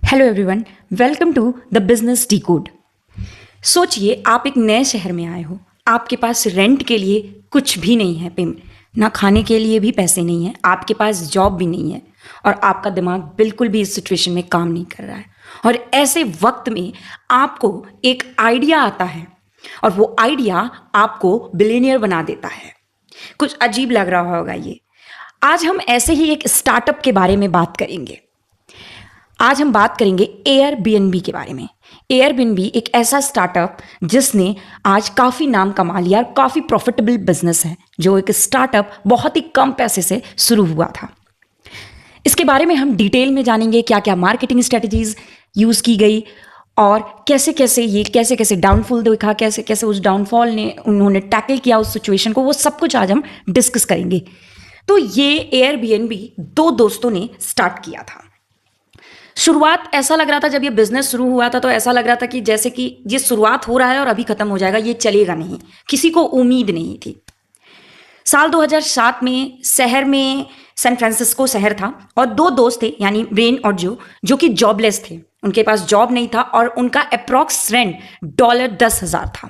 Hello everyone, welcome to the Business Decode. सोचिए आप एक नए शहर में आए हो, आपके पास रेंट के लिए कुछ भी नहीं है, पेमेंट ना, खाने के लिए भी पैसे नहीं है, आपके पास जॉब भी नहीं है और आपका दिमाग बिल्कुल भी इस सिचुएशन में काम नहीं कर रहा है। और ऐसे वक्त में आपको एक आइडिया आता है और वो आइडिया आपको बिलियनियर बना देता है। कुछ अजीब लग रहा होगा ये। आज हम ऐसे ही एक स्टार्टअप के बारे में बात करेंगे। आज हम बात करेंगे एयरबीएनबी के बारे में। एयरबीएनबी एक ऐसा स्टार्टअप जिसने आज काफ़ी नाम कमा लिया और काफ़ी प्रॉफिटेबल बिजनेस है, जो एक स्टार्टअप बहुत ही कम पैसे से शुरू हुआ था। इसके बारे में हम डिटेल में जानेंगे क्या क्या मार्केटिंग स्ट्रेटजीज यूज़ की गई और कैसे कैसे डाउनफॉल देखा, कैसे कैसे उस डाउनफॉल ने उन्होंने टैकल किया उस सिचुएशन को, वो सब कुछ आज हम डिस्कस करेंगे। तो ये एयरबीएनबी दो दोस्तों ने स्टार्ट किया था। शुरुआत ऐसा लग रहा था, जब ये बिजनेस शुरू हुआ था तो ऐसा लग रहा था कि जैसे कि ये शुरुआत हो रहा है और अभी खत्म हो जाएगा, ये चलेगा नहीं, किसी को उम्मीद नहीं थी। साल 2007 में शहर में सैन फ्रांसिस्को शहर था और दो दोस्त थे, यानी ब्रेन और जो कि जॉबलेस थे। उनके पास जॉब नहीं था और उनका अप्रॉक्स रेंट $10,000 था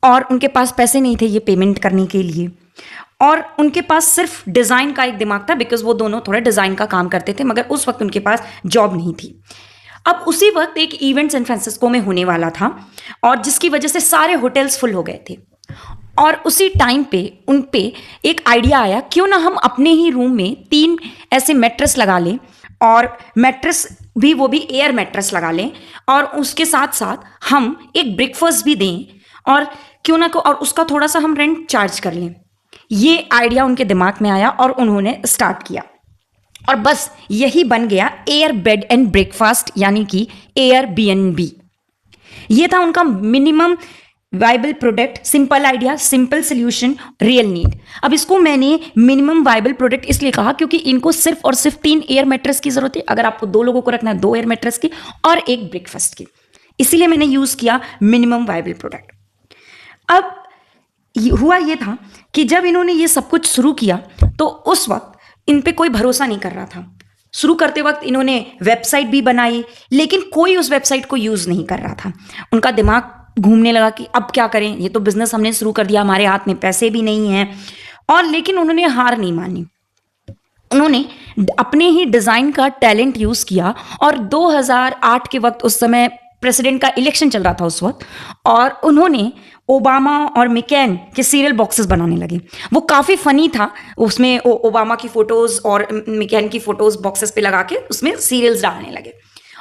और उनके पास पैसे नहीं थे ये पेमेंट करने के लिए। और उनके पास सिर्फ डिज़ाइन का एक दिमाग था, बिकॉज वो दोनों थोड़ा डिज़ाइन का काम करते थे, मगर उस वक्त उनके पास जॉब नहीं थी। अब उसी वक्त एक इवेंट सैन फ्रांसिस्को में होने वाला था और जिसकी वजह से सारे होटल्स फुल हो गए थे। और उसी टाइम पे उन पे एक आइडिया आया, क्यों ना हम अपने ही रूम में 3 ऐसे मैट्रेस लगा लें और मैट्रेस भी, वो भी एयर मैट्रेस लगा लें और उसके साथ साथ हम एक ब्रेकफास्ट भी दें और क्यों ना और उसका थोड़ा सा हम रेंट चार्ज कर लें। ये आइडिया उनके दिमाग में आया और उन्होंने स्टार्ट किया और बस यही बन गया एयर बेड एंड ब्रेकफास्ट, यानी कि एयरबीएनबी। ये था उनका minimum viable product, simple idea, simple solution, real need. अब इसको मैंने मिनिमम वायबल प्रोडक्ट इसलिए कहा क्योंकि इनको सिर्फ और सिर्फ 3 एयर मैट्रेस की जरूरत है। अगर आपको 2 लोगों को रखना है, 2 एयर मैट्रेस की और एक ब्रेकफास्ट की, इसीलिए मैंने यूज किया मिनिमम वायबल प्रोडक्ट। अब हुआ ये था कि जब इन्होंने ये सब कुछ शुरू किया तो उस वक्त इन पे कोई भरोसा नहीं कर रहा था। शुरू करते वक्त इन्होंने वेबसाइट भी बनाई, लेकिन कोई उस वेबसाइट को यूज़ नहीं कर रहा था। उनका दिमाग घूमने लगा कि अब क्या करें, ये तो बिजनेस हमने शुरू कर दिया, हमारे हाथ में पैसे भी नहीं हैं। और लेकिन उन्होंने हार नहीं मानी। उन्होंने अपने ही डिज़ाइन का टैलेंट यूज़ किया और 2008 के वक्त, उस समय प्रेसिडेंट का इलेक्शन चल रहा था उस वक्त, और उन्होंने ओबामा और मैकेन के सीरियल बॉक्सेस बनाने लगे। वो काफ़ी फनी था, उसमें ओबामा की फ़ोटोज़ और मैकेन की फ़ोटोज़ बॉक्सेस पे लगा के उसमें सीरियल्स डालने लगे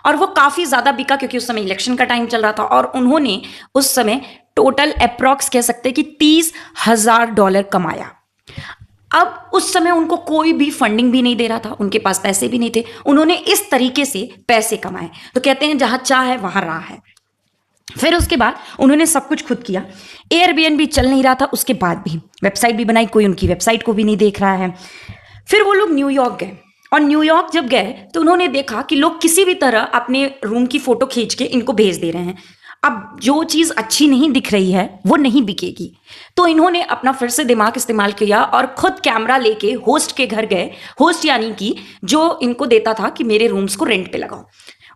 और वो काफ़ी ज़्यादा बिका क्योंकि उस समय इलेक्शन का टाइम चल रहा था। और उन्होंने उस समय टोटल अप्रॉक्स कह सकते हैं कि $30,000 कमाया। अब उस समय उनको कोई भी फंडिंग भी नहीं दे रहा था, उनके पास पैसे भी नहीं थे। उन्होंने इस तरीके से पैसे कमाए। तो कहते हैं जहां चाह है वहां राह है। फिर उसके बाद उन्होंने सब कुछ खुद किया। एयरबीएनबी चल नहीं रहा था, उसके बाद भी वेबसाइट भी बनाई, कोई उनकी वेबसाइट को भी नहीं देख रहा है। फिर वो लोग न्यूयॉर्क गए और न्यूयॉर्क जब गए तो उन्होंने देखा कि लोग किसी भी तरह अपने रूम की फोटो खींच के इनको भेज दे रहे हैं। अब जो चीज़ अच्छी नहीं दिख रही है वो नहीं बिकेगी, तो इन्होंने अपना फिर से दिमाग इस्तेमाल किया और खुद कैमरा लेके होस्ट के घर गए। होस्ट यानी कि जो इनको देता था कि मेरे रूम्स को रेंट पे लगाओ,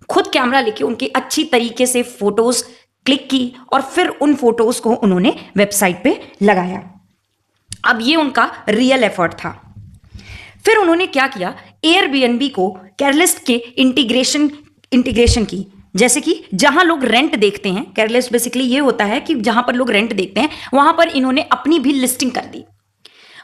खुद कैमरा लेके उनकी अच्छी तरीके से फोटोज क्लिक की और फिर उन फोटोज को उन्होंने वेबसाइट पे लगाया। अब ये उनका रियल एफर्ट था। फिर उन्होंने क्या किया, एयरबीएनबी को कैरलिस्ट के इंटीग्रेशन की, जैसे कि जहां लोग रेंट देखते हैं, कैरलिस्ट बेसिकली ये होता है कि जहां पर लोग रेंट देखते हैं वहां पर इन्होंने अपनी भी लिस्टिंग कर दी।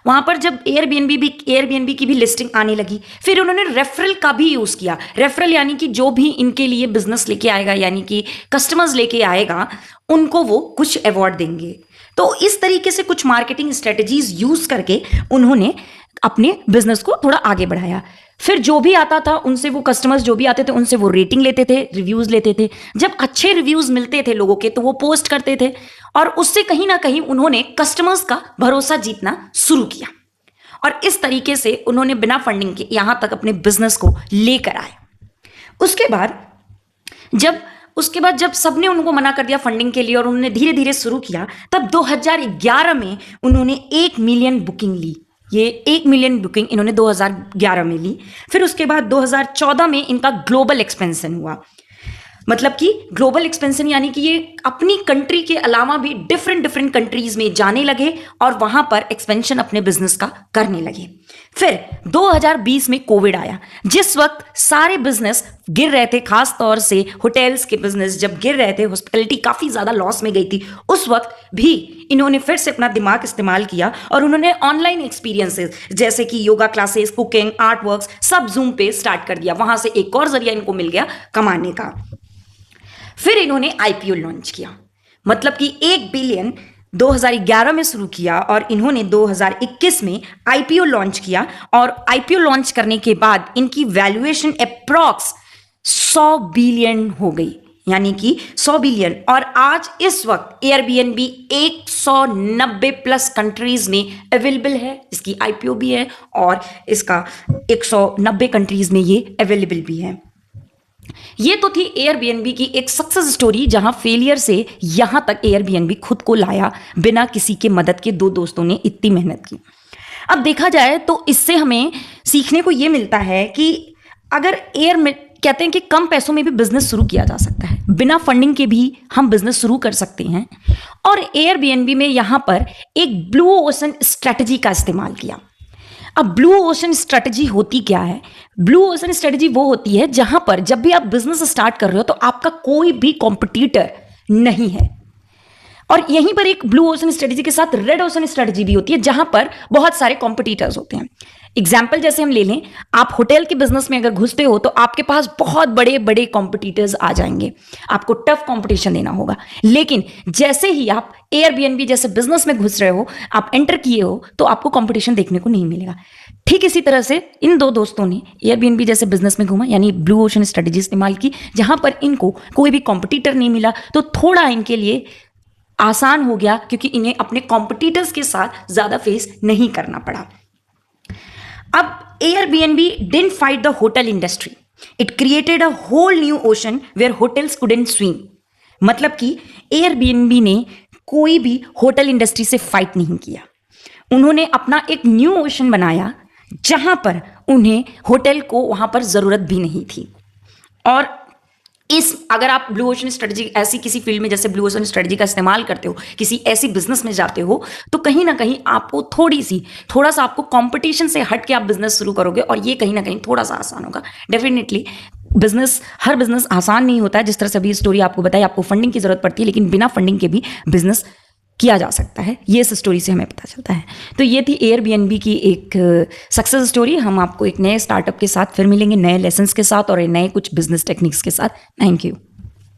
वहां पर जब एयरबीएनबी की भी लिस्टिंग आने लगी, फिर उन्होंने रेफरल का भी यूज किया। रेफरल यानी कि जो भी इनके लिए बिजनेस लेके आएगा, यानी कि कस्टमर्स लेके आएगा, उनको वो कुछ अवार्ड देंगे। तो इस तरीके से कुछ मार्केटिंग स्ट्रेटजीज यूज करके उन्होंने अपने बिजनेस को थोड़ा आगे बढ़ाया। फिर जो भी आता था उनसे, वो कस्टमर्स जो भी आते थे उनसे वो रेटिंग लेते थे, रिव्यूज लेते थे। जब अच्छे रिव्यूज मिलते थे लोगों के तो वो पोस्ट करते थे और उससे कहीं ना कहीं उन्होंने कस्टमर्स का भरोसा जीतना शुरू किया। और इस तरीके से उन्होंने बिना फंडिंग के यहां तक अपने बिजनेस को लेकर आए। उसके बाद जब सबने उनको मना कर दिया फंडिंग के लिए और उन्होंने धीरे धीरे शुरू किया, तब 2011 में उन्होंने 1 मिलियन बुकिंग ली। ये 1 मिलियन बुकिंग इन्होंने 2011 में ली। फिर उसके बाद 2014 में इनका ग्लोबल एक्सपेंशन हुआ। मतलब कि ग्लोबल एक्सपेंशन यानी कि ये अपनी कंट्री के अलावा भी डिफरेंट कंट्रीज में जाने लगे और वहां पर एक्सपेंशन अपने बिजनेस का करने लगे। फिर 2020 में कोविड आया, जिस वक्त सारे बिजनेस गिर रहे थे, खास तौर से होटल्स के बिजनेस जब गिर रहे थे, हॉस्पिटैलिटी काफी ज्यादा लॉस में गई थी, उस वक्त भी इन्होंने फिर से अपना दिमाग इस्तेमाल किया और उन्होंने ऑनलाइन एक्सपीरियंसेस जैसे कि yoga classes, cooking, art works सब जूम पे स्टार्ट कर दिया। वहां से एक और जरिया इनको मिल गया कमाने का। फिर इन्होंने आईपीओ लॉन्च किया, मतलब कि 1 बिलियन 2011 में शुरू किया और इन्होंने 2021 में आईपीओ लॉन्च किया। और आईपीओ लॉन्च करने के बाद इनकी वैल्यूएशन अप्रॉक्स 100 बिलियन हो गई, यानी कि 100 बिलियन। और आज इस वक्त एयरबीएनबी 190 प्लस कंट्रीज में अवेलेबल है, इसकी आईपीओ भी है और इसका 190 कंट्रीज में ये अवेलेबल भी है। ये तो थी एयरबीएनबी की एक सक्सेस स्टोरी, जहां फेलियर से यहां तक एयरबीएनबी खुद को लाया बिना किसी के मदद के। 2 दोस्तों ने इतनी मेहनत की। अब देखा जाए तो इससे हमें सीखने को यह मिलता है कि अगर कहते हैं कि कम पैसों में भी बिजनेस शुरू किया जा सकता है, बिना फंडिंग के भी हम बिजनेस शुरू कर सकते हैं। और एयरबीएनबी में यहां पर एक ब्लू ओशन स्ट्रेटजी का इस्तेमाल किया। अब ब्लू ओशन स्ट्रेटजी होती क्या है? ब्लू ओशन स्ट्रेटजी वो होती है जहां पर जब भी आप बिजनेस स्टार्ट कर रहे हो तो आपका कोई भी कॉम्पिटिटर नहीं है। और यहीं पर एक ब्लू ओशन स्ट्रेटजी के साथ रेड ओशन स्ट्रेटजी भी होती है, जहां पर बहुत सारे कॉम्पिटिटर्स होते हैं। एग्जाम्पल जैसे हम ले लें, आप होटल के बिजनेस में अगर घुसते हो तो आपके पास बहुत बड़े बड़े कॉम्पिटिटर्स आ जाएंगे, आपको टफ कंपटीशन देना होगा। लेकिन जैसे ही आप एयरबीएनबी जैसे बिजनेस में घुस रहे हो, आप एंटर किए हो, तो आपको कंपटीशन देखने को नहीं मिलेगा। ठीक इसी तरह से इन 2 दोस्तों ने एयरबीएनबी जैसे बिजनेस में घूमा, यानी ब्लू ओशन स्ट्रेटजी इस्तेमाल की, जहां पर इनको कोई भी कॉम्पिटिटर नहीं मिला, तो थोड़ा इनके लिए आसान हो गया क्योंकि इन्हें अपने कॉम्पिटिटर्स के साथ ज्यादा फेस नहीं करना पड़ा। अब Airbnb didn't fight the hotel industry, it created a whole new ocean where hotels couldn't swim. मतलब कि एयरबीएनबी ने कोई भी होटल इंडस्ट्री से फाइट नहीं किया, उन्होंने अपना एक न्यू ओशन बनाया जहां पर उन्हें होटल को वहां पर जरूरत भी नहीं थी। और अगर आप ब्लू ओशन स्ट्रेटजी ऐसी किसी फील्ड में जैसे ब्लू ओशन स्ट्रेटजी का इस्तेमाल करते हो, किसी ऐसी बिजनेस में जाते हो, तो कहीं ना कहीं आपको थोड़ा सा आपको कंपटीशन से हट के आप बिजनेस शुरू करोगे और ये कहीं ना कहीं थोड़ा सा आसान होगा। डेफिनेटली हर बिजनेस आसान नहीं होता है। जिस तरह से अभी स्टोरी आपको बताई, आपको फंडिंग की जरूरत पड़ती है, लेकिन बिना फंडिंग के भी बिजनेस किया जा सकता है। ये इस स्टोरी से हमें पता चलता है। तो ये थी एयरबीएनबी की एक सक्सेस स्टोरी। हम आपको एक नए स्टार्टअप के साथ फिर मिलेंगे, नए लेसन्स के साथ और नए कुछ बिजनेस टेक्निक्स के साथ। Thank you.